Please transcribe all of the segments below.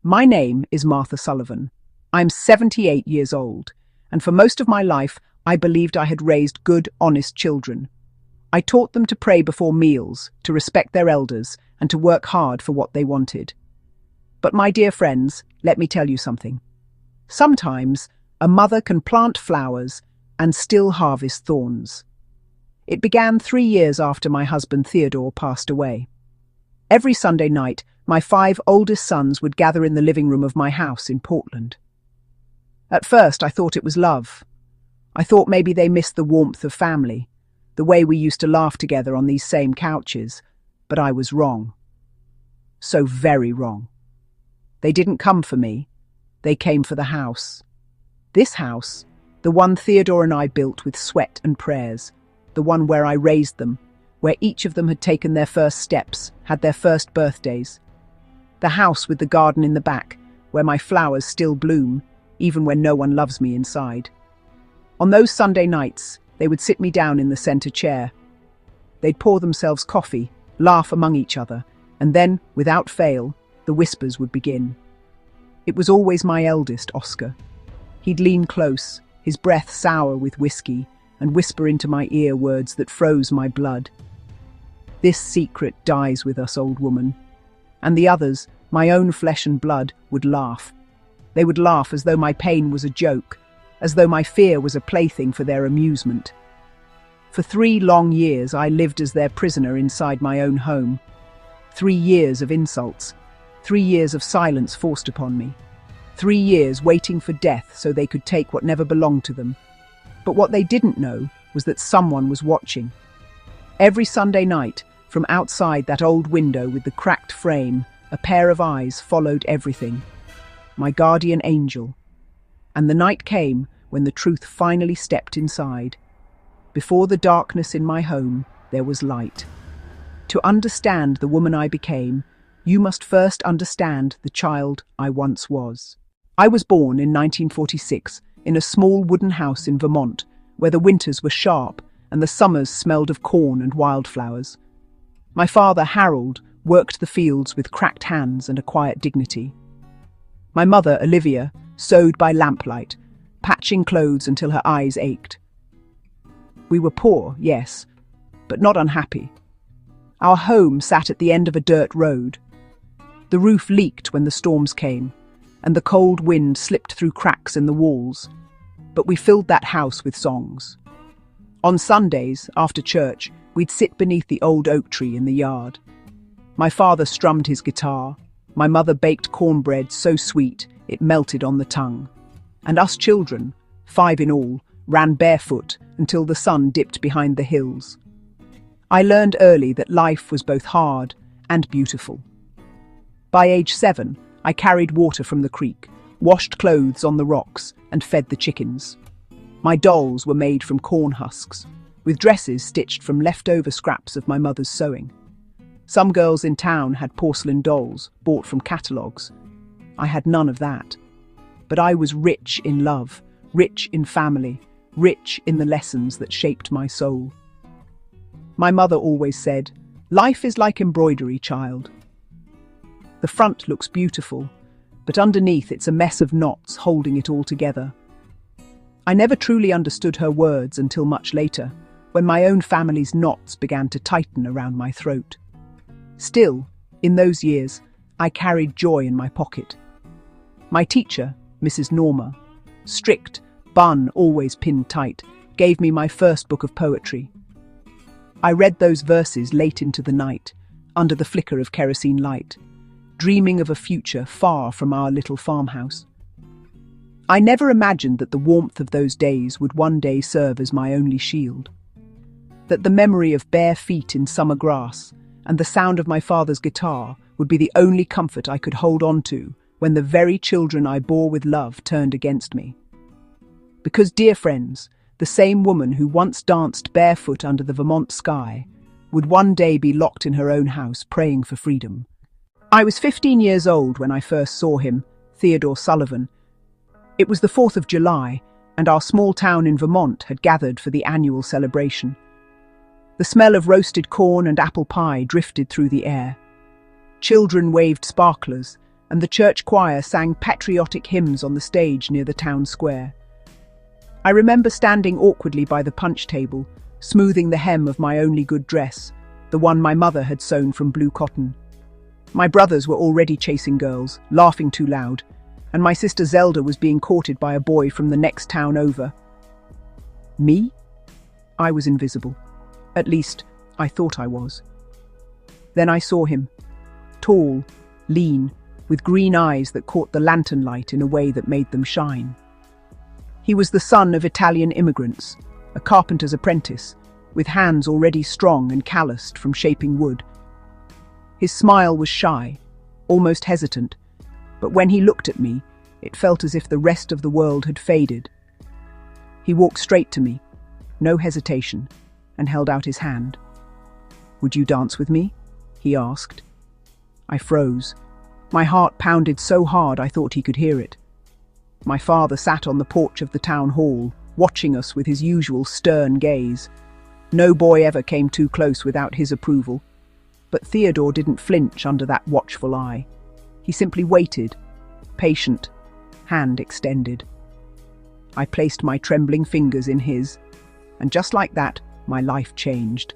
My name is Martha Sullivan. I'm 78 years old, and for most of my life, I believed I had raised good, honest children. I taught them to pray before meals, to respect their elders, and to work hard for what they wanted. But my dear friends, let me tell you something. Sometimes, a mother can plant flowers and still harvest thorns. It began 3 years after my husband Theodore passed away. Every Sunday night, my 5 oldest sons would gather in the living room of my house in Portland. At first, I thought it was love. I thought maybe they missed the warmth of family, the way we used to laugh together on these same couches, but I was wrong. So very wrong. They didn't come for me. They came for the house. This house, the one Theodore and I built with sweat and prayers, the one where I raised them, where each of them had taken their first steps, had their first birthdays. The house with the garden in the back, where my flowers still bloom, even when no one loves me inside. On those Sunday nights, they would sit me down in the centre chair. They'd pour themselves coffee, laugh among each other, and then, without fail, the whispers would begin. It was always my eldest, Oscar. He'd lean close, his breath sour with whiskey, and whisper into my ear words that froze my blood. This secret dies with us, old woman. And the others, my own flesh and blood, would laugh. They would laugh as though my pain was a joke, as though my fear was a plaything for their amusement. For 3 long years I lived as their prisoner inside my own home. 3 years of insults, 3 years of silence forced upon me. 3 years waiting for death so they could take what never belonged to them. But what they didn't know was that someone was watching. Every Sunday night, from outside that old window with the cracked frame, a pair of eyes followed everything. My guardian angel. And the night came when the truth finally stepped inside. Before the darkness in my home, there was light. To understand the woman I became, you must first understand the child I once was. I was born in 1946 in a small wooden house in Vermont, where the winters were sharp and the summers smelled of corn and wildflowers. My father, Harold, worked the fields with cracked hands and a quiet dignity. My mother, Olivia, sewed by lamplight, patching clothes until her eyes ached. We were poor, yes, but not unhappy. Our home sat at the end of a dirt road. The roof leaked when the storms came, and the cold wind slipped through cracks in the walls. But we filled that house with songs. On Sundays, after church, we'd sit beneath the old oak tree in the yard. My father strummed his guitar. My mother baked cornbread so sweet it melted on the tongue. And us children, 5 in all, ran barefoot until the sun dipped behind the hills. I learned early that life was both hard and beautiful. By age 7, I carried water from the creek, washed clothes on the rocks, and fed the chickens. My dolls were made from corn husks, with dresses stitched from leftover scraps of my mother's sewing. Some girls in town had porcelain dolls bought from catalogues. I had none of that. But I was rich in love, rich in family, rich in the lessons that shaped my soul. My mother always said, "Life is like embroidery, child. The front looks beautiful, but underneath it's a mess of knots holding it all together." I never truly understood her words until much later, when my own family's knots began to tighten around my throat. Still, in those years, I carried joy in my pocket. My teacher, Mrs. Norma, strict, bun always pinned tight, gave me my first book of poetry. I read those verses late into the night, under the flicker of kerosene light, dreaming of a future far from our little farmhouse. I never imagined that the warmth of those days would one day serve as my only shield. That the memory of bare feet in summer grass and the sound of my father's guitar would be the only comfort I could hold on to when the very children I bore with love turned against me. Because, dear friends, the same woman who once danced barefoot under the Vermont sky would one day be locked in her own house praying for freedom. I was 15 years old when I first saw him, Theodore Sullivan. It was the 4th of July, and our small town in Vermont had gathered for the annual celebration. The smell of roasted corn and apple pie drifted through the air. Children waved sparklers, and the church choir sang patriotic hymns on the stage near the town square. I remember standing awkwardly by the punch table, smoothing the hem of my only good dress, the one my mother had sewn from blue cotton. My brothers were already chasing girls, laughing too loud, and my sister Zelda was being courted by a boy from the next town over. Me? I was invisible. At least, I thought I was. Then I saw him. Tall, lean, with green eyes that caught the lantern light in a way that made them shine. He was the son of Italian immigrants, a carpenter's apprentice, with hands already strong and calloused from shaping wood. His smile was shy, almost hesitant, but when he looked at me, it felt as if the rest of the world had faded. He walked straight to me, no hesitation, and held out his hand. "Would you dance with me?" he asked. I froze. My heart pounded so hard I thought he could hear it. My father sat on the porch of the town hall, watching us with his usual stern gaze. No boy ever came too close without his approval. But Theodore didn't flinch under that watchful eye. He simply waited, patient, hand extended. I placed my trembling fingers in his, and just like that, my life changed.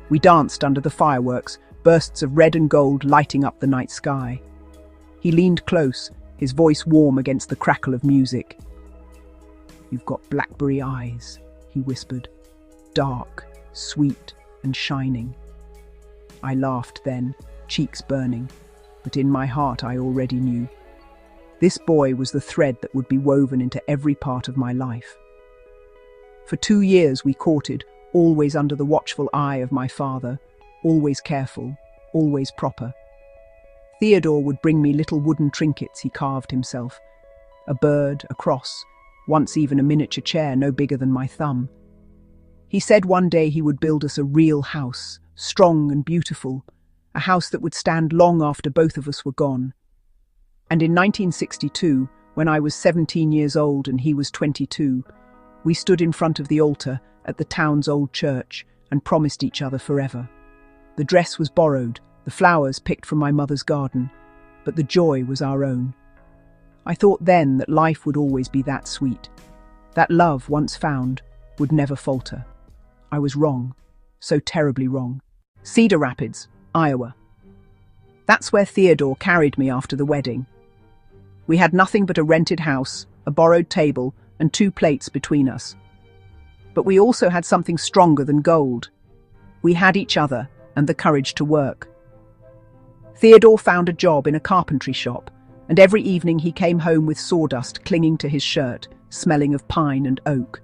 We danced under the fireworks, bursts of red and gold lighting up the night sky. He leaned close, his voice warm against the crackle of music. "You've got blackberry eyes," he whispered, dark, sweet, and shining. I laughed then, cheeks burning, but in my heart I already knew. This boy was the thread that would be woven into every part of my life. For 2 years we courted, always under the watchful eye of my father, always careful, always proper. Theodore would bring me little wooden trinkets he carved himself. A bird, a cross, once even a miniature chair no bigger than my thumb. He said one day he would build us a real house, strong and beautiful, a house that would stand long after both of us were gone. And in 1962, when I was 17 years old and he was 22, we stood in front of the altar at the town's old church and promised each other forever. The dress was borrowed, the flowers picked from my mother's garden, but the joy was our own. I thought then that life would always be that sweet. That love, once found, would never falter. I was wrong, so terribly wrong. Cedar Rapids, Iowa. That's where Theodore carried me after the wedding. We had nothing but a rented house, a borrowed table, and 2 plates between us. But we also had something stronger than gold. We had each other and the courage to work. Theodore found a job in a carpentry shop, and every evening he came home with sawdust clinging to his shirt, smelling of pine and oak.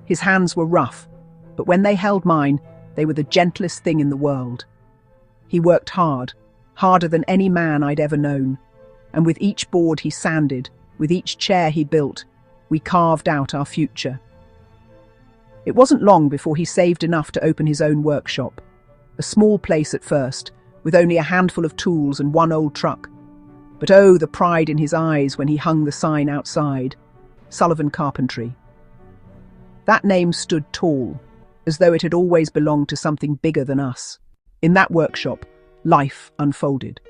His hands were rough, but when they held mine, they were the gentlest thing in the world. He worked hard, harder than any man I'd ever known, and with each board he sanded, with each chair he built, we carved out our future. It wasn't long before he saved enough to open his own workshop, a small place at first, with only a handful of tools and 1 old truck. But oh, the pride in his eyes when he hung the sign outside, Sullivan Carpentry. That name stood tall, as though it had always belonged to something bigger than us. In that workshop, life unfolded.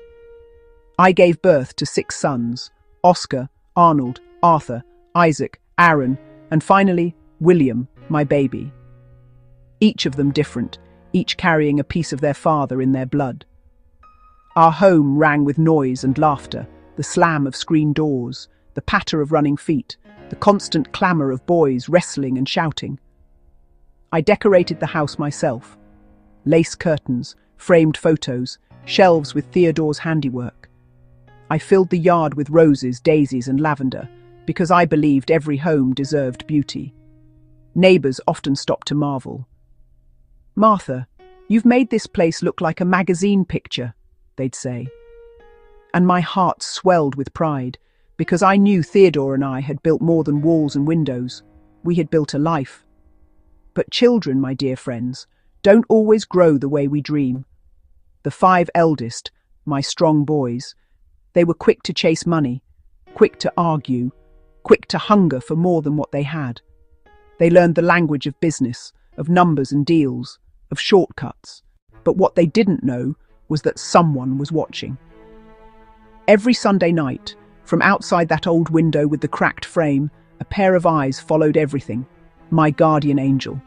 I gave birth to 6 sons, Oscar, Arnold, Arthur, Isaac, Aaron, and finally, William, my baby. Each of them different, each carrying a piece of their father in their blood. Our home rang with noise and laughter, the slam of screen doors, the patter of running feet, the constant clamour of boys wrestling and shouting. I decorated the house myself. Lace curtains, framed photos, shelves with Theodore's handiwork. I filled the yard with roses, daisies and lavender, because I believed every home deserved beauty. Neighbours often stopped to marvel. "Martha, you've made this place look like a magazine picture," they'd say. And my heart swelled with pride, because I knew Theodore and I had built more than walls and windows. We had built a life. But children, my dear friends, don't always grow the way we dream. The 5 eldest, my strong boys, they were quick to chase money, quick to argue, quick to hunger for more than what they had. They learned the language of business, of numbers and deals, of shortcuts. But what they didn't know was that someone was watching. Every Sunday night, from outside that old window with the cracked frame, a pair of eyes followed everything. My guardian angel.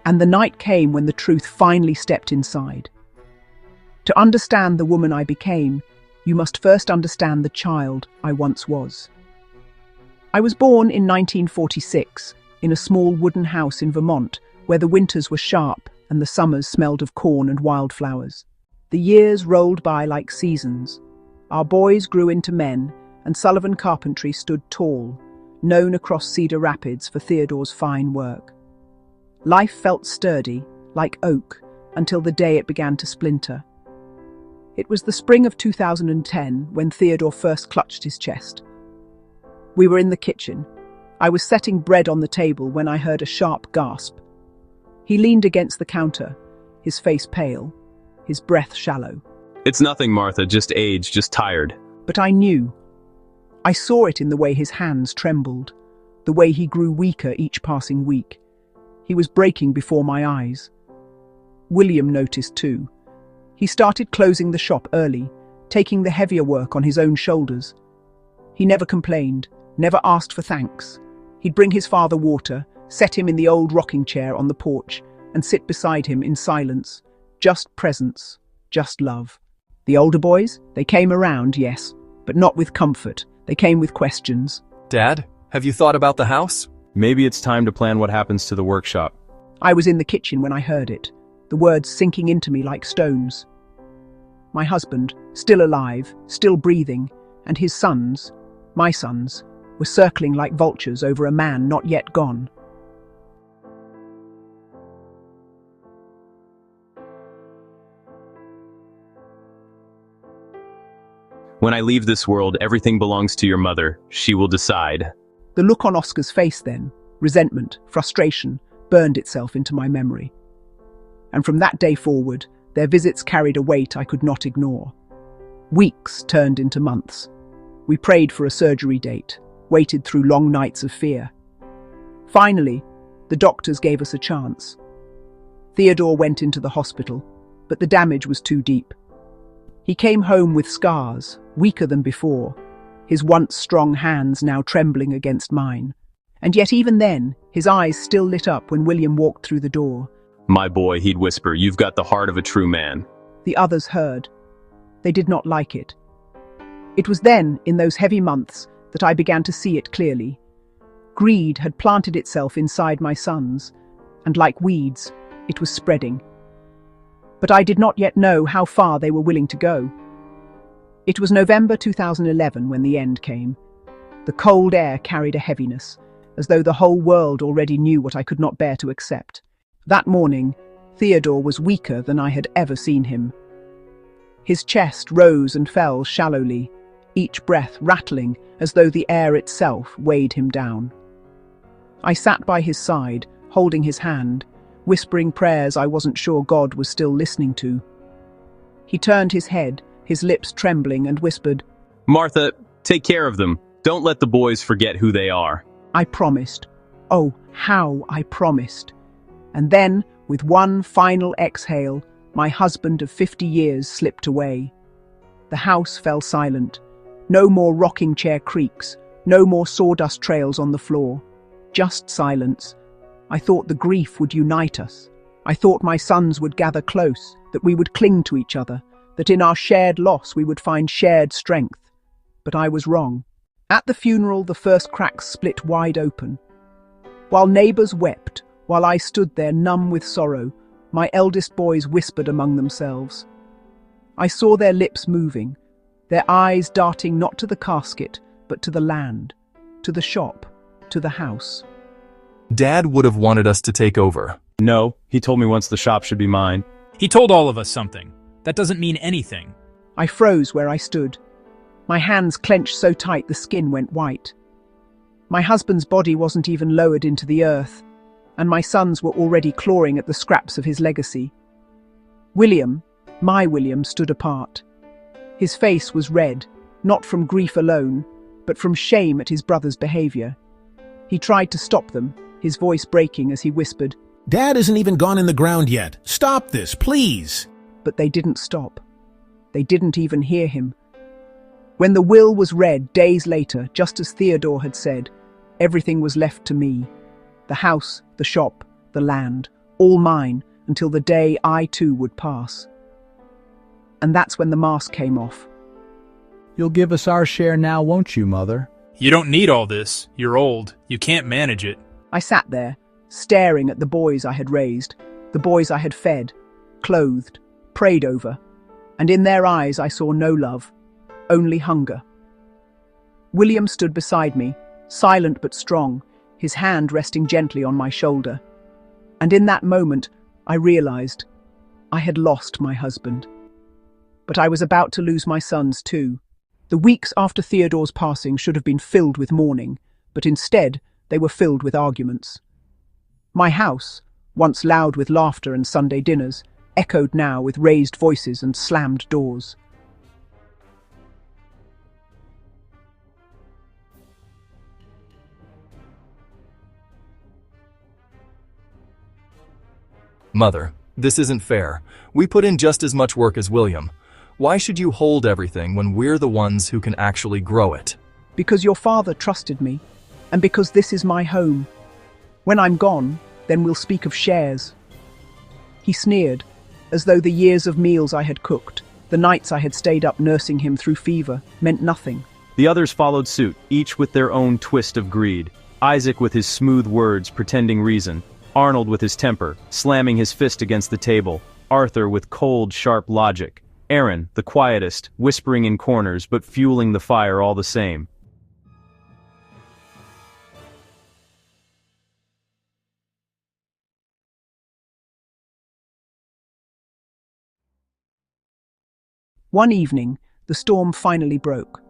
And the night came when the truth finally stepped inside. To understand the woman I became, you must first understand the child I once was. I was born in 1946 in a small wooden house in Vermont where the winters were sharp and the summers smelled of corn and wildflowers. The years rolled by like seasons. Our boys grew into men, and Sullivan Carpentry stood tall, known across Cedar Rapids for Theodore's fine work. Life felt sturdy, like oak, until the day it began to splinter. It was the spring of 2010 when Theodore first clutched his chest. We were in the kitchen. I was setting bread on the table when I heard a sharp gasp. He leaned against the counter, his face pale, his breath shallow. It's nothing, Martha, just age, just tired. But I knew. I saw it in the way his hands trembled, the way he grew weaker each passing week. He was breaking before my eyes. William noticed too. He started closing the shop early, taking the heavier work on his own shoulders. He never complained, never asked for thanks. He'd bring his father water, set him in the old rocking chair on the porch, and sit beside him in silence. Just presence, just love. The older boys, they came around, yes, but not with comfort. They came with questions. Dad, have you thought about the house? Maybe it's time to plan what happens to the workshop. I was in the kitchen when I heard it, the words sinking into me like stones. My husband, still alive, still breathing, and his sons, my sons, were circling like vultures over a man not yet gone. When I leave this world, everything belongs to your mother. She will decide. The look on Oscar's face then, resentment, frustration, burned itself into my memory. And from that day forward, their visits carried a weight I could not ignore. Weeks turned into months. We prayed for a surgery date, waited through long nights of fear. Finally, the doctors gave us a chance. Theodore went into the hospital, but the damage was too deep. He came home with scars, weaker than before, his once strong hands now trembling against mine. And yet even then, his eyes still lit up when William walked through the door. My boy, he'd whisper, you've got the heart of a true man. The others heard. They did not like it. It was then, in those heavy months, that I began to see it clearly. Greed had planted itself inside my sons, and like weeds, it was spreading. But I did not yet know how far they were willing to go. It was November 2011 when the end came. The cold air carried a heaviness, as though the whole world already knew what I could not bear to accept. That morning, Theodore was weaker than I had ever seen him. His chest rose and fell shallowly, each breath rattling as though the air itself weighed him down. I sat by his side, holding his hand, whispering prayers I wasn't sure God was still listening to. He turned his head, his lips trembling, and whispered, Martha, take care of them. Don't let the boys forget who they are. I promised. Oh, how I promised. And then, with one final exhale, my husband of 50 years slipped away. The house fell silent. No more rocking chair creaks, no more sawdust trails on the floor. Just silence. I thought the grief would unite us. I thought my sons would gather close, that we would cling to each other, that in our shared loss we would find shared strength. But I was wrong. At the funeral, the first cracks split wide open. While neighbours wept, while I stood there numb with sorrow, my eldest boys whispered among themselves. I saw their lips moving, their eyes darting not to the casket, but to the land, to the shop, to the house. Dad would have wanted us to take over. No, he told me once the shop should be mine. He told all of us something. That doesn't mean anything. I froze where I stood. My hands clenched so tight the skin went white. My husband's body wasn't even lowered into the earth, and my sons were already clawing at the scraps of his legacy. William, my William, stood apart. His face was red, not from grief alone, but from shame at his brother's behavior. He tried to stop them, his voice breaking as he whispered, Dad isn't even gone in the ground yet. Stop this, please. But they didn't stop. They didn't even hear him. When the will was read days later, just as Theodore had said, everything was left to me. The house, the shop, the land, all mine, until the day I too would pass. And that's when the mask came off. You'll give us our share now, won't you, Mother? You don't need all this. You're old. You can't manage it. I sat there, staring at the boys I had raised, the boys I had fed, clothed, prayed over, and in their eyes I saw no love, only hunger. William stood beside me, silent but strong, his hand resting gently on my shoulder. And in that moment, I realized I had lost my husband. But I was about to lose my sons too. The weeks after Theodore's passing should have been filled with mourning, but instead they were filled with arguments. My house, once loud with laughter and Sunday dinners, echoed now with raised voices and slammed doors. Mother, this isn't fair. We put in just as much work as William. Why should you hold everything when we're the ones who can actually grow it? Because your father trusted me, and because this is my home. When I'm gone, then we'll speak of shares. He sneered, as though the years of meals I had cooked, the nights I had stayed up nursing him through fever, meant nothing. The others followed suit, each with their own twist of greed. Isaac with his smooth words pretending reason, Arnold with his temper, slamming his fist against the table, Arthur with cold, sharp logic, Aaron, the quietest, whispering in corners but fueling the fire all the same. One evening, the storm finally broke.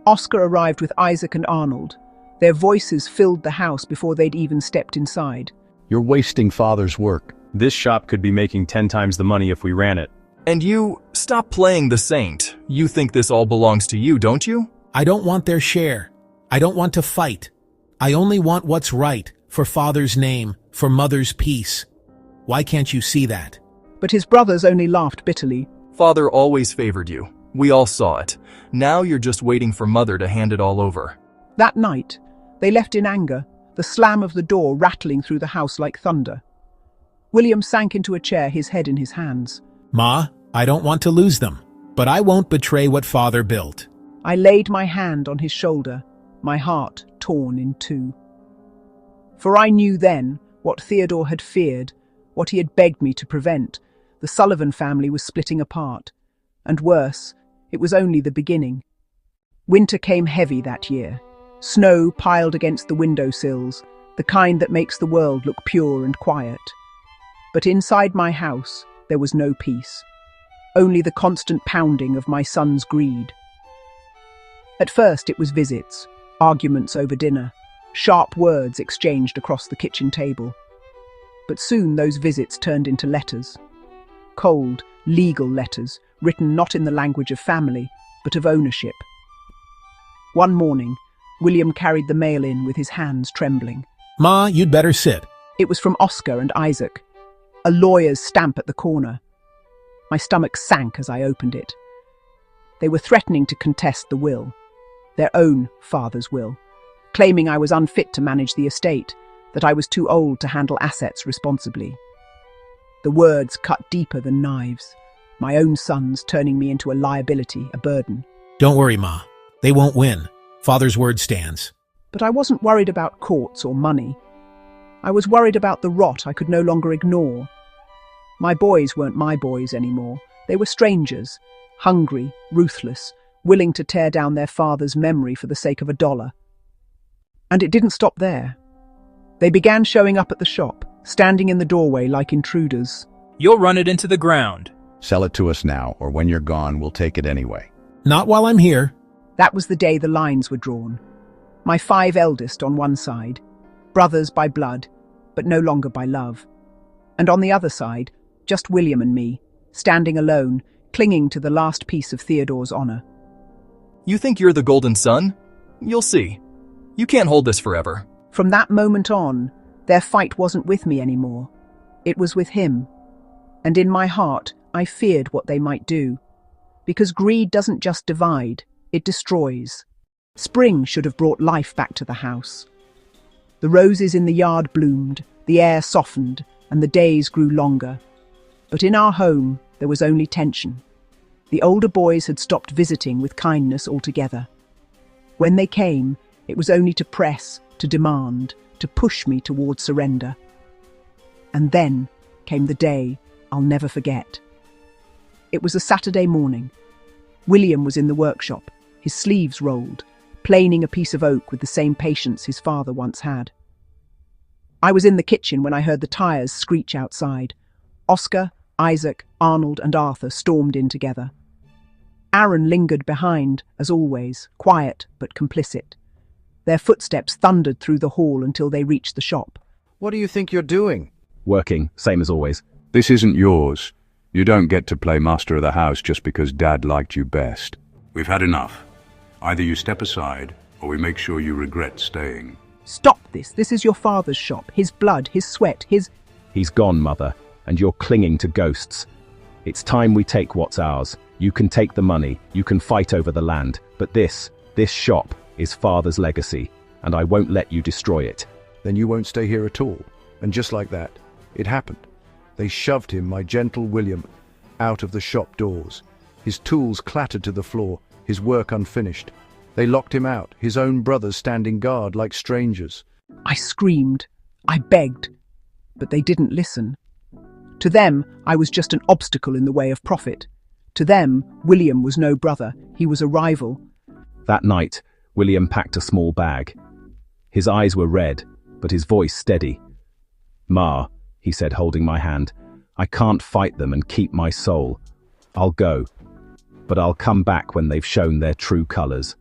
Oscar arrived with Isaac and Arnold. Their voices filled the house before they'd even stepped inside. You're wasting Father's work. This shop could be making 10 times the money if we ran it. And you, stop playing the saint. You think this all belongs to you, don't you? I don't want their share. I don't want to fight. I only want what's right, for Father's name, for Mother's peace. Why can't you see that? But his brothers only laughed bitterly. Father always favored you. We all saw it. Now you're just waiting for Mother to hand it all over. That night, they left in anger, the slam of the door rattling through the house like thunder. William sank into a chair, his head in his hands. Ma, I don't want to lose them, but I won't betray what Father built. I laid my hand on his shoulder, my heart torn in two. For I knew then what Theodore had feared, what he had begged me to prevent. The Sullivan family was splitting apart. And worse, it was only the beginning. Winter came heavy that year. Snow piled against the windowsills, the kind that makes the world look pure and quiet. But inside my house, there was no peace. Only the constant pounding of my son's greed. At first it was visits, arguments over dinner, sharp words exchanged across the kitchen table. But soon those visits turned into letters. Cold, legal letters, written not in the language of family, but of ownership. One morning, William carried the mail in with his hands trembling. Ma, you'd better sit. It was from Oscar and Isaac, a lawyer's stamp at the corner. My stomach sank as I opened it. They were threatening to contest the will, their own father's will, claiming I was unfit to manage the estate, that I was too old to handle assets responsibly. The words cut deeper than knives, my own sons turning me into a liability, a burden. Don't worry, Ma. They won't win. Father's word stands. But I wasn't worried about courts or money. I was worried about the rot I could no longer ignore. My boys weren't my boys anymore. They were strangers, hungry, ruthless, willing to tear down their father's memory for the sake of $1. And it didn't stop there. They began showing up at the shop, standing in the doorway like intruders. You'll run it into the ground. Sell it to us now, or when you're gone, we'll take it anyway. Not while I'm here. That was the day the lines were drawn. My 5 eldest on one side, brothers by blood, but no longer by love. And on the other side, just William and me, standing alone, clinging to the last piece of Theodore's honor. You think you're the golden son? You'll see. You can't hold this forever. From that moment on, their fight wasn't with me anymore. It was with him. And in my heart, I feared what they might do. Because greed doesn't just divide, It destroys. Spring should have brought life back to the house. The roses in the yard bloomed, the air softened, and the days grew longer. But in our home, there was only tension. The older boys had stopped visiting with kindness altogether. When they came, it was only to press, to demand, to push me towards surrender. And then came the day I'll never forget. It was a Saturday morning. William was in the workshop, his sleeves rolled, planing a piece of oak with the same patience his father once had. I was in the kitchen when I heard the tyres screech outside. Oscar, Isaac, Arnold and Arthur stormed in together. Aaron lingered behind, as always, quiet but complicit. Their footsteps thundered through the hall until they reached the shop. What do you think you're doing? Working, same as always. This isn't yours. You don't get to play master of the house just because Dad liked you best. We've had enough. Either you step aside, or we make sure you regret staying. Stop this. This is your father's shop. His blood, his sweat, his... He's gone, Mother, and you're clinging to ghosts. It's time we take what's ours. You can take the money, you can fight over the land, but this shop is Father's legacy, and I won't let you destroy it. Then you won't stay here at all. And just like that, it happened. They shoved him, my gentle William, out of the shop doors. His tools clattered to the floor, his work unfinished. They locked him out, his own brothers standing guard like strangers. I screamed. I begged. But they didn't listen. To them, I was just an obstacle in the way of profit. To them, William was no brother. He was a rival. That night, William packed a small bag. His eyes were red, but his voice steady. "Ma," he said, holding my hand, "I can't fight them and keep my soul. I'll go, but I'll come back when they've shown their true colors."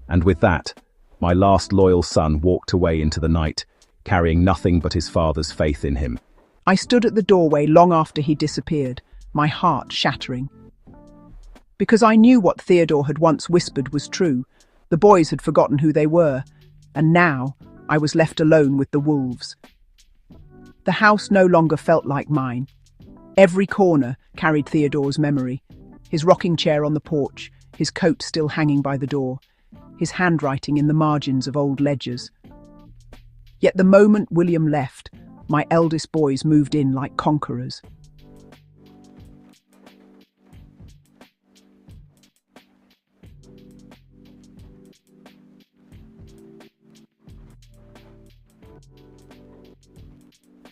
And with that, my last loyal son walked away into the night, carrying nothing but his father's faith in him. I stood at the doorway long after he disappeared, my heart shattering. Because I knew what Theodore had once whispered was true. The boys had forgotten who they were, and now I was left alone with the wolves. The house no longer felt like mine. Every corner carried Theodore's memory. His rocking chair on the porch, his coat still hanging by the door, his handwriting in the margins of old ledgers. Yet the moment William left, my eldest boys moved in like conquerors.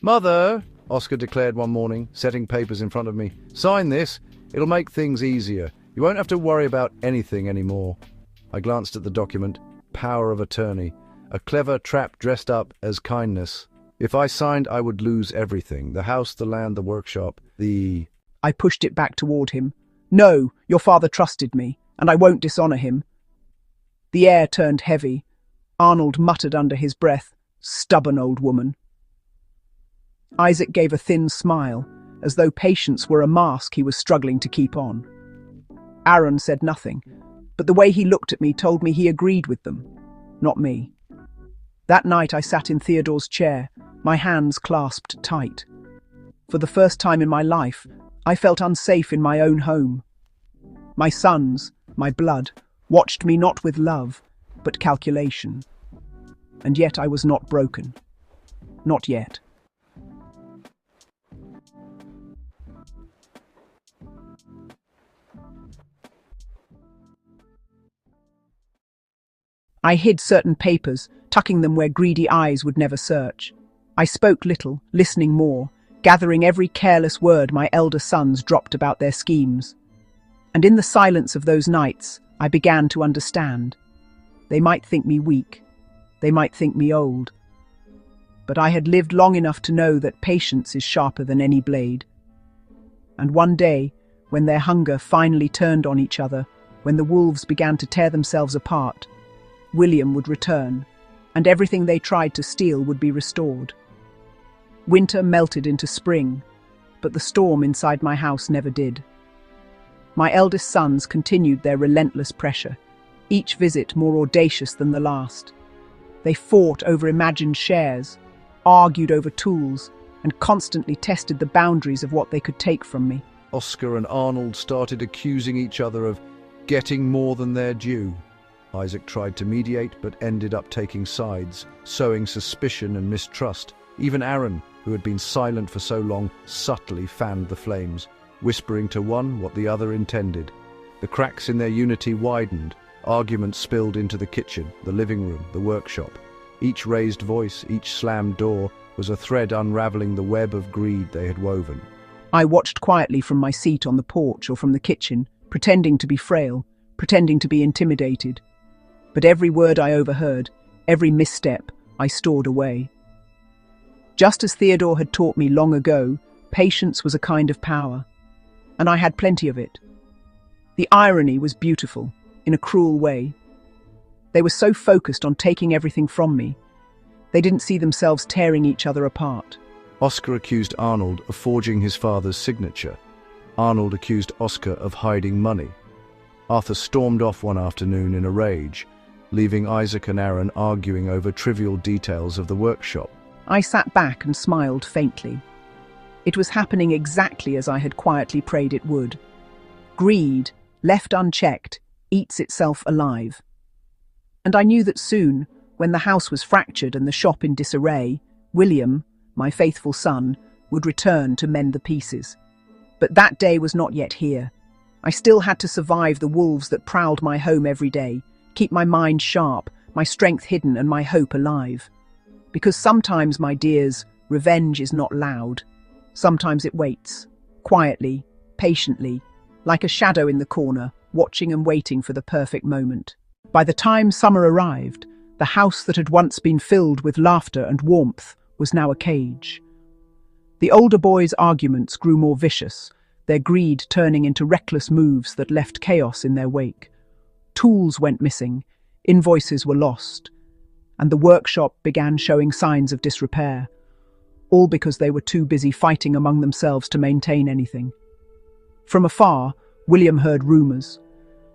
"Mother," Oscar declared one morning, setting papers in front of me. "Sign this. It'll make things easier. You won't have to worry about anything anymore." I glanced at the document. Power of attorney. A clever trap dressed up as kindness. If I signed, I would lose everything. The house, the land, the workshop, the... I pushed it back toward him. "No, your father trusted me, and I won't dishonor him." The air turned heavy. Arnold muttered under his breath, "Stubborn old woman." Isaac gave a thin smile, as though patience were a mask he was struggling to keep on. Aaron said nothing, but the way he looked at me told me he agreed with them, not me. That night I sat in Theodore's chair, my hands clasped tight. For the first time in my life, I felt unsafe in my own home. My sons, my blood, watched me not with love, but calculation. And yet I was not broken. Not yet. I hid certain papers, tucking them where greedy eyes would never search. I spoke little, listening more, gathering every careless word my elder sons dropped about their schemes. And in the silence of those nights, I began to understand. They might think me weak. They might think me old. But I had lived long enough to know that patience is sharper than any blade. And one day, when their hunger finally turned on each other, when the wolves began to tear themselves apart, William would return, and everything they tried to steal would be restored. Winter melted into spring, but the storm inside my house never did. My eldest sons continued their relentless pressure, each visit more audacious than the last. They fought over imagined shares, argued over tools, and constantly tested the boundaries of what they could take from me. Oscar and Arnold started accusing each other of getting more than their due. Isaac tried to mediate, but ended up taking sides, sowing suspicion and mistrust. Even Aaron, who had been silent for so long, subtly fanned the flames, whispering to one what the other intended. The cracks in their unity widened. Arguments spilled into the kitchen, the living room, the workshop. Each raised voice, each slammed door, was a thread unraveling the web of greed they had woven. I watched quietly from my seat on the porch or from the kitchen, pretending to be frail, pretending to be intimidated. But every word I overheard, every misstep, I stored away. Just as Theodore had taught me long ago, patience was a kind of power, and I had plenty of it. The irony was beautiful, in a cruel way. They were so focused on taking everything from me, they didn't see themselves tearing each other apart. Oscar accused Arnold of forging his father's signature. Arnold accused Oscar of hiding money. Arthur stormed off one afternoon in a rage, leaving Isaac and Aaron arguing over trivial details of the workshop. I sat back and smiled faintly. It was happening exactly as I had quietly prayed it would. Greed, left unchecked, eats itself alive. And I knew that soon, when the house was fractured and the shop in disarray, William, my faithful son, would return to mend the pieces. But that day was not yet here. I still had to survive the wolves that prowled my home every day, keep my mind sharp, my strength hidden and my hope alive. Because sometimes, my dears, revenge is not loud. Sometimes it waits, quietly, patiently, like a shadow in the corner, watching and waiting for the perfect moment. By the time summer arrived, the house that had once been filled with laughter and warmth was now a cage. The older boys' arguments grew more vicious, their greed turning into reckless moves that left chaos in their wake. Tools went missing, invoices were lost, and the workshop began showing signs of disrepair, all because they were too busy fighting among themselves to maintain anything. From afar, William heard rumours.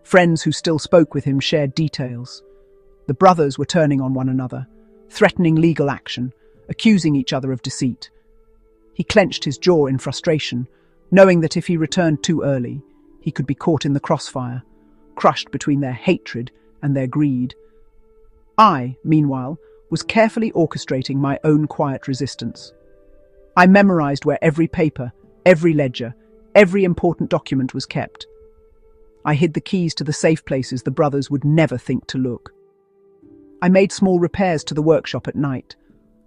Friends who still spoke with him shared details. The brothers were turning on one another, threatening legal action, accusing each other of deceit. He clenched his jaw in frustration, knowing that if he returned too early, he could be caught in the crossfire, crushed between their hatred and their greed. I, meanwhile, was carefully orchestrating my own quiet resistance. I memorized where every paper, every ledger, every important document was kept. I hid the keys to the safe places the brothers would never think to look. I made small repairs to the workshop at night,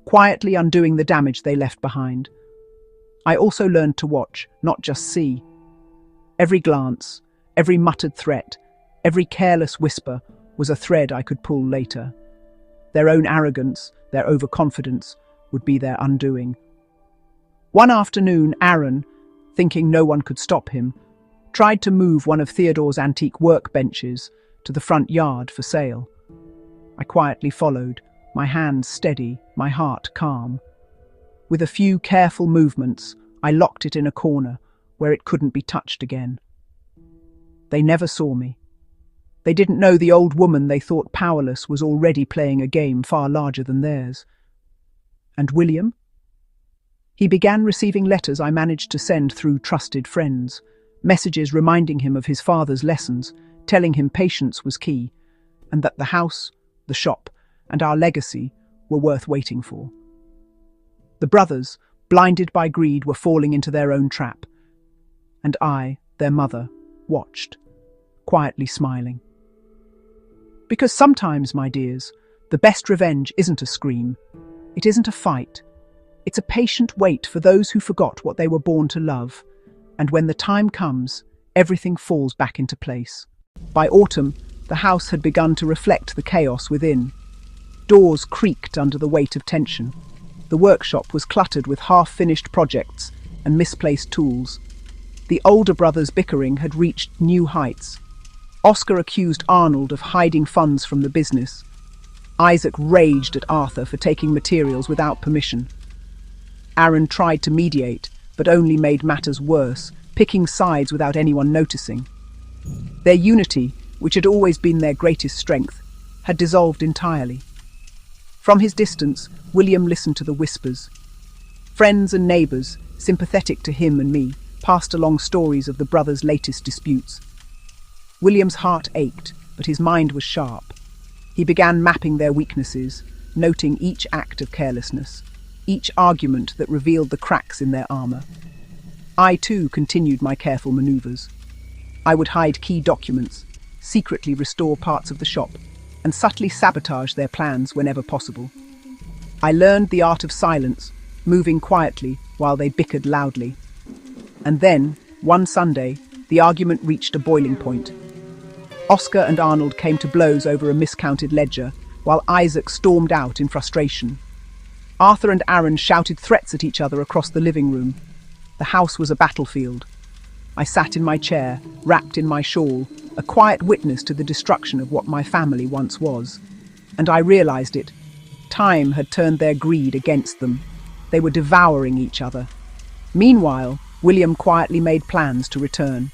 quietly undoing the damage they left behind. I also learned to watch, not just see. Every glance, every muttered threat, every careless whisper was a thread I could pull later. Their own arrogance, their overconfidence, would be their undoing. One afternoon, Aaron, thinking no one could stop him, tried to move one of Theodore's antique workbenches to the front yard for sale. I quietly followed, my hands steady, my heart calm. With a few careful movements, I locked it in a corner where it couldn't be touched again. They never saw me. They didn't know the old woman they thought powerless was already playing a game far larger than theirs. And William? He began receiving letters I managed to send through trusted friends, messages reminding him of his father's lessons, telling him patience was key, and that the house, the shop, and our legacy were worth waiting for. The brothers, blinded by greed, were falling into their own trap, and I, their mother, watched, quietly smiling. Because sometimes, my dears, the best revenge isn't a scream. It isn't a fight. It's a patient wait for those who forgot what they were born to love, and when the time comes, everything falls back into place. By autumn, the house had begun to reflect the chaos within. Doors creaked under the weight of tension. The workshop was cluttered with half-finished projects and misplaced tools. The older brothers' bickering had reached new heights. Oscar accused Arnold of hiding funds from the business. Isaac raged at Arthur for taking materials without permission. Aaron tried to mediate, but only made matters worse, picking sides without anyone noticing. Their unity, which had always been their greatest strength, had dissolved entirely. From his distance, William listened to the whispers. Friends and neighbours, sympathetic to him and me, passed along stories of the brothers' latest disputes. William's heart ached, but his mind was sharp. He began mapping their weaknesses, noting each act of carelessness, each argument that revealed the cracks in their armor. I, too, continued my careful maneuvers. I would hide key documents, secretly restore parts of the shop, and subtly sabotage their plans whenever possible. I learned the art of silence, moving quietly while they bickered loudly. And then, one Sunday, the argument reached a boiling point. Oscar and Arnold came to blows over a miscounted ledger, while Isaac stormed out in frustration. Arthur and Aaron shouted threats at each other across the living room. The house was a battlefield. I sat in my chair, wrapped in my shawl, a quiet witness to the destruction of what my family once was. And I realized it. Time had turned their greed against them. They were devouring each other. Meanwhile, William quietly made plans to return.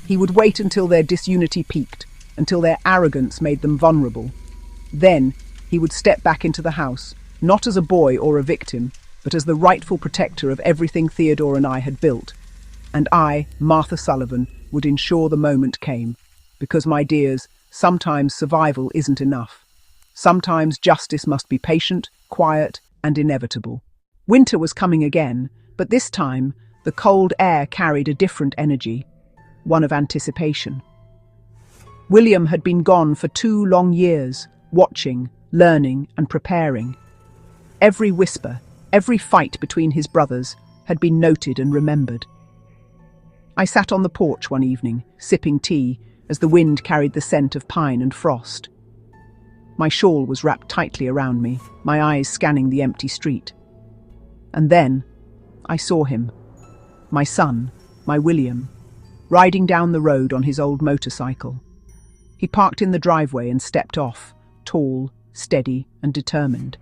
He would wait until their disunity peaked, until their arrogance made them vulnerable. Then, he would step back into the house, not as a boy or a victim, but as the rightful protector of everything Theodore and I had built. And I, Martha Sullivan, would ensure the moment came. Because, my dears, sometimes survival isn't enough. Sometimes justice must be patient, quiet, and inevitable. Winter was coming again, but this time, the cold air carried a different energy, one of anticipation. William had been gone for 2 long years, watching, learning, and preparing. Every whisper, every fight between his brothers had been noted and remembered. I sat on the porch one evening, sipping tea, as the wind carried the scent of pine and frost. My shawl was wrapped tightly around me, my eyes scanning the empty street. And then, I saw him, my son, my William, riding down the road on his old motorcycle. He parked in the driveway and stepped off, tall, steady, and determined.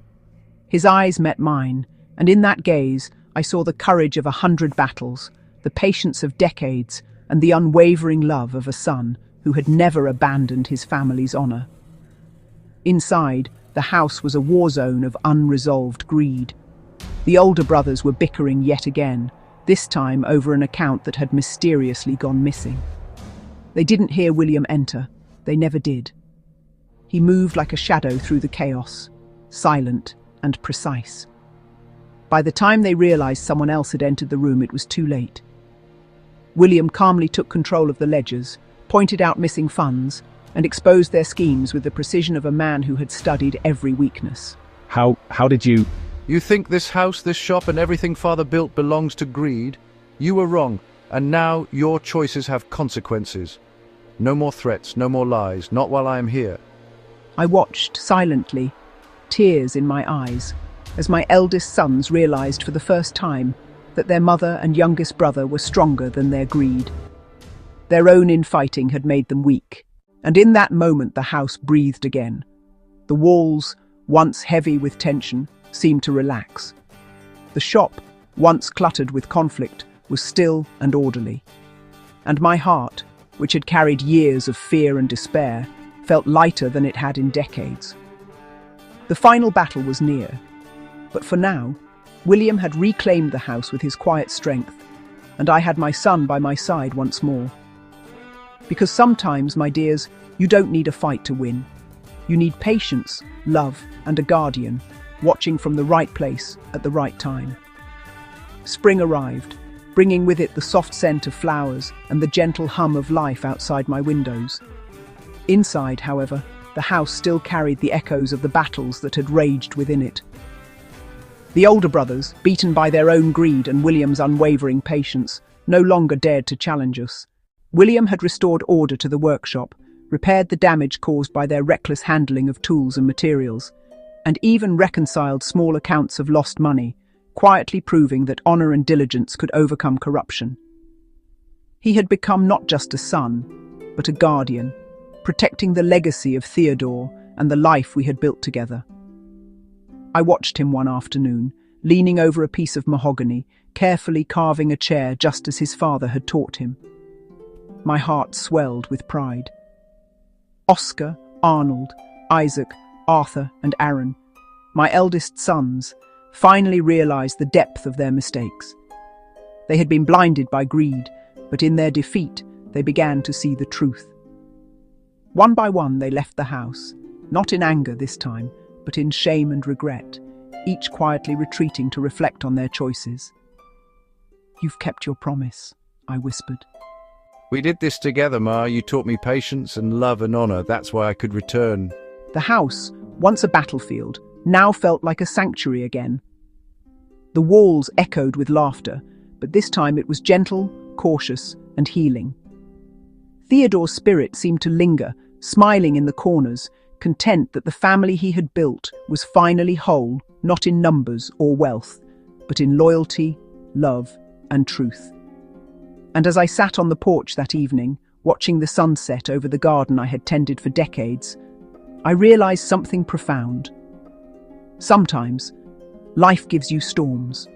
His eyes met mine, and in that gaze I saw the courage of 100 battles, the patience of decades, and the unwavering love of a son who had never abandoned his family's honor. Inside, the house was a war zone of unresolved greed. The older brothers were bickering yet again, this time over an account that had mysteriously gone missing. They didn't hear William enter. They never did. He moved like a shadow through the chaos, silent and precise. By the time they realized someone else had entered the room, it was too late. William calmly took control of the ledgers, pointed out missing funds, and exposed their schemes with the precision of a man who had studied every weakness. How did you... You think this house, this shop, and everything Father built belongs to greed? You were wrong, and now your choices have consequences. No more threats, no more lies, not while I am here. I watched silently, tears in my eyes, as my eldest sons realized for the first time that their mother and youngest brother were stronger than their greed. Their own infighting had made them weak, and in that moment the house breathed again. The walls, once heavy with tension, seemed to relax. The shop, once cluttered with conflict, was still and orderly. And my heart, which had carried years of fear and despair, felt lighter than it had in decades. The final battle was near, but for now, William had reclaimed the house with his quiet strength, and I had my son by my side once more. Because sometimes, my dears, you don't need a fight to win. You need patience, love, and a guardian, watching from the right place at the right time. Spring arrived, bringing with it the soft scent of flowers and the gentle hum of life outside my windows. Inside, however, the house still carried the echoes of the battles that had raged within it. The older brothers, beaten by their own greed and William's unwavering patience, no longer dared to challenge us. William had restored order to the workshop, repaired the damage caused by their reckless handling of tools and materials, and even reconciled small accounts of lost money, quietly proving that honor and diligence could overcome corruption. He had become not just a son, but a guardian, protecting the legacy of Theodore and the life we had built together. I watched him one afternoon, leaning over a piece of mahogany, carefully carving a chair just as his father had taught him. My heart swelled with pride. Oscar, Arnold, Isaac, Arthur, and Aaron, my eldest sons, finally realized the depth of their mistakes. They had been blinded by greed, but in their defeat, they began to see the truth. One by one they left the house, not in anger this time, but in shame and regret, each quietly retreating to reflect on their choices. "You've kept your promise," I whispered. We did this together, Ma. You taught me patience and love and honor. That's why I could return. The house, once a battlefield, now felt like a sanctuary again. The walls echoed with laughter, but this time it was gentle, cautious, and healing. Theodore's spirit seemed to linger, smiling in the corners, content that the family he had built was finally whole, not in numbers or wealth, but in loyalty, love, and truth. And as I sat on the porch that evening, watching the sunset over the garden I had tended for decades, I realized something profound. Sometimes, life gives you storms.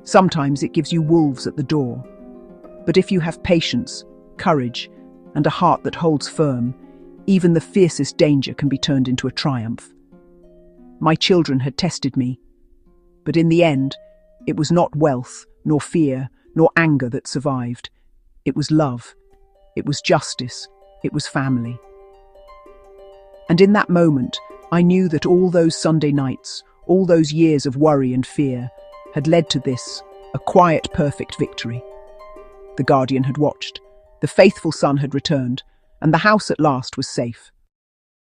Sometimes it gives you wolves at the door. But if you have patience, courage, and a heart that holds firm, even the fiercest danger can be turned into a triumph. My children had tested me, but in the end, it was not wealth, nor fear, nor anger that survived. It was love. It was justice. It was family. And in that moment, I knew that all those Sunday nights, all those years of worry and fear, had led to this, a quiet, perfect victory. The guardian had watched, the faithful son had returned, and the house at last was safe.